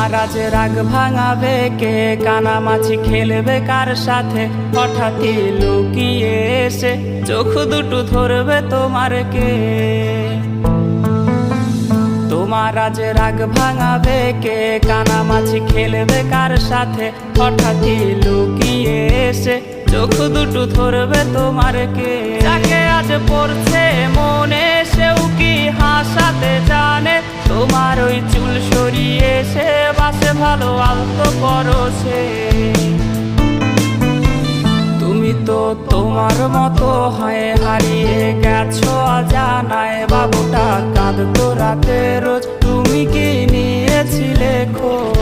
তোমার আজ রাগ ভাঙাবে কে, কানামাছি খেলবে কার সাথে, হঠাৎই লুকিয়ে এসে চোখ দুটো ধরবে তোমার কে। তোমার আজ রাগ ভাঙাবে কে, কানামাছি খেলবে কার সাথে, হঠাৎই লুকিয়ে এসে চোখ দুটো ধরবে তোমার কে। যাকে আজ পড়ছে মনে সেও কি হাসাতে জানে, তোমার ওই চুল সরিয়ে সে বাসে ভালো আলতো করো সে। তুমি তো তোমার মতো হয়ে হারিয়ে গেছো অজানায়, বাবুটা কাঁদতো রাতে রোজ, তুমি কি নিয়েছিলে খোঁজ।